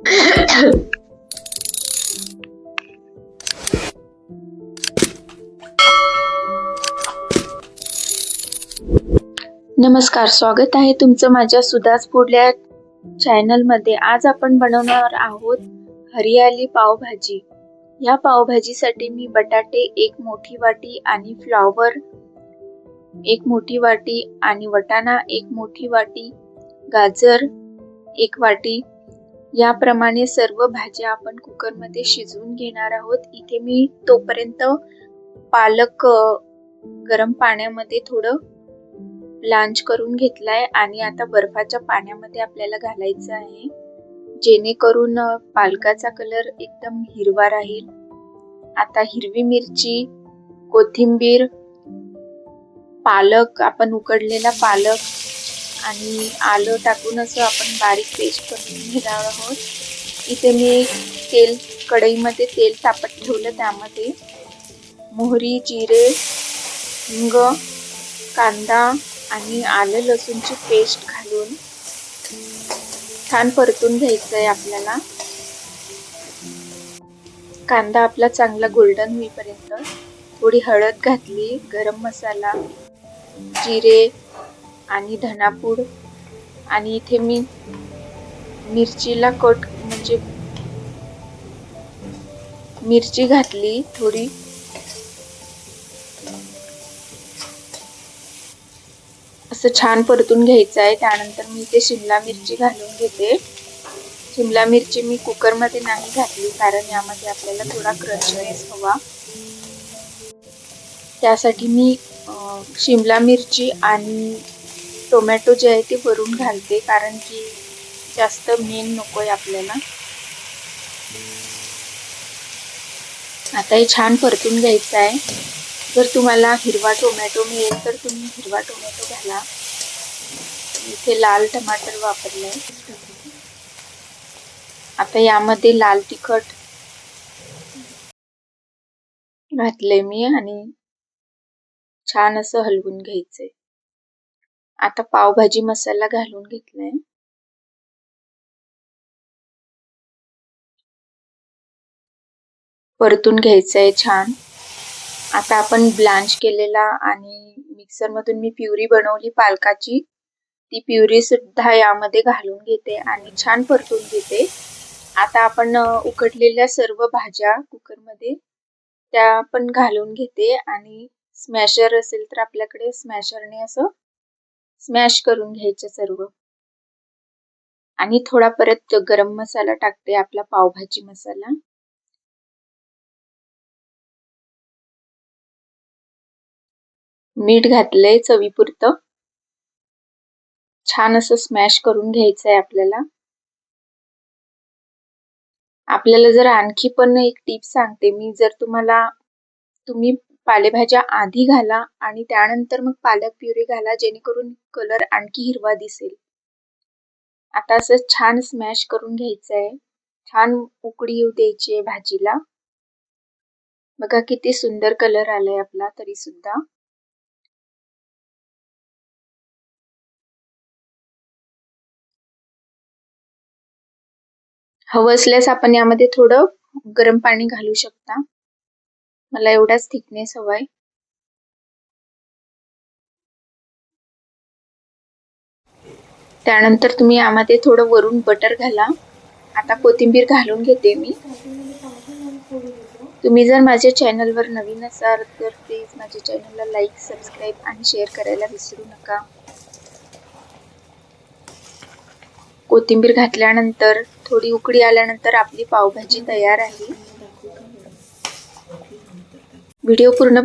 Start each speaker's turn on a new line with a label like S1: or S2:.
S1: नमस्कार, स्वागत आहे तुमचं माझ्या सुधास फूड या चॅनलमध्ये। आज आपण बनवणार आहोत हरियाली पावभाजी। या पावभाजीसाठी मी बटाटे 1 मोठी वाटी आणि फ्लॉवर 1 मोठी वाटी आणि वटाणा 1 मोठी वाटी, गाजर 1 वाटी याप्रमाणे सर्व भाज्या आपण कुकरमध्ये शिजवून घेणार आहोत। इथे मी तोपर्यंत पालक गरम पाण्यामध्ये थोडं ब्लांच करून घेतलाय आणि आता बर्फाच्या पाण्यामध्ये आपल्याला घालायचं आहे, जेणेकरून पालकाचा कलर एकदम हिरवा राहील। आता हिरवी मिरची, कोथिंबीर, पालक, आपण उकडलेला पालक आणि आलं टाकून असं आपण बारीक पेस्ट करून घेणार आहोत। इथे मी कढईमध्ये तेल तापत ठेवलं, त्यामध्ये मोहरी, जिरे, हिंग, कांदा आणि आलं लसूणची पेस्ट घालून छान परतून घ्यायचं आहे आपल्याला। कांदा आपला चांगला गोल्डन होईपर्यंत थोडी हळद घातली, गरम मसाला, जिरे आणि धनापूड आणि इथे मी मिरचीला मिरची घातली थोडी, असं छान परतून घ्यायचं आहे। त्यानंतर मी इथे शिमला मिरची घालून घेते। शिमला मिरची मी कुकरमध्ये नाही घातली, कारण यामध्ये आपल्याला थोडा क्रंचनेस हवा, त्यासाठी मी शिमला मिरची आणि टोमॅटो जे आहे ते वरून घालते, कारण की जास्त मेन नकोय आपल्याला। आता हे छान परतून घ्यायचं आहे। जर तुम्हाला हिरवा टोमॅटो मिळेल तर तुम्ही हिरवा टोमॅटो घाला, इथे लाल टमाटर वापरले। आता यामध्ये लाल तिखट घातले मी आणि छान असं हलवून घ्यायचंय। आता पावभाजी मसाला घालून घेतलाय, परतून घ्यायचंय छान। आता आपण ब्लांच केलेला आणि मिक्सर मधून मी प्युरी बनवली पालकाची, ती प्युरी सुद्धा यामध्ये घालून घेते आणि छान परतून घेते। आता आपण उकडलेल्या सर्व भाज्या कुकरमध्ये त्या पण घालून घेते आणि स्मॅशर असेल तर आपल्याकडे स्मॅशरने असं स्मॅश करून घ्यायचे सर्व। आणि थोडा परत गरम मसाला टाकते, आपला पावभाजी मसाला। मीठ घातलंय चवीपुरतं, छान असं स्मॅश करून घ्यायचंय आपल्याला। आपल्याला जर आणखी पण एक टिप सांगते मी, जर तुम्ही पालेभाज्या आधी घाला आणि त्यानंतर मग पालक प्युरी घाला, जेणेकरून कलर आणखी हिरवा दिसेल। आता असं छान स्मॅश करून घ्यायचंय, छान उकळी येऊ द्यायची आहे भाजीला। बघा किती सुंदर कलर आलाय आपला तरी सुद्धा। हवं असल्यास आपण यामध्ये थोडं गरम पाणी घालू शकता, मला एवढाच थिकनेस हवाय। त्यानंतर तुम्ही यामध्ये थोडं वरून बटर घाला। आता कोथिंबीर घालून घेते मी। तुम्ही जर माझ्या चॅनलवर नवीन असाल तर प्लीज माझ्या चॅनलला लाईक, सबस्क्राईब आणि शेअर करायला विसरू नका। कोथिंबीर घातल्यानंतर थोडी उकळी आल्यानंतर आपली पावभाजी तयार आहे। व्हिडिओ पूर्ण